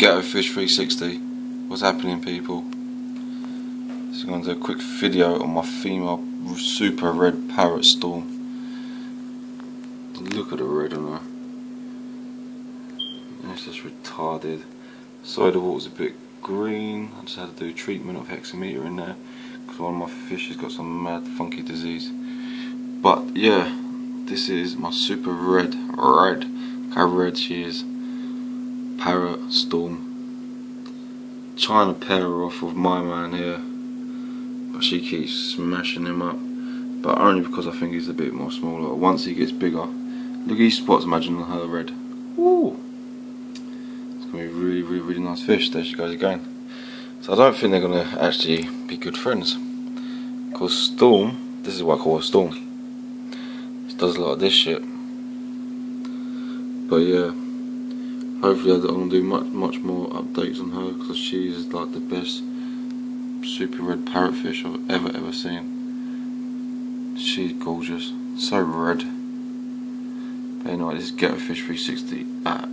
Ghetto Fish 360. What's happening, people? So I'm going to do a quick video on my female super red parrot Storm. Look at the red on her. It's just retarded. Sorry the water's a bit green. I just had to do treatment of hexameter in there because one of my fish has got some mad funky disease. But yeah, this is my super red. Look how red she is. Parrot Storm. Trying to pair her off with my man here, but she keeps smashing him up. But only because I think he's a bit more smaller. Once he gets bigger, look at these spots. Imagine on her red. Woo! It's gonna be really nice fish. There she goes again. So I don't think they're gonna actually be good friends. Because Storm, this is what I call a Storm. She does a lot of this shit. But yeah. Hopefully I'm going to do much more updates on her because she is like the best super red parrotfish I've ever seen. She's gorgeous, so red. But anyway, this is Ghetto Fish 360 at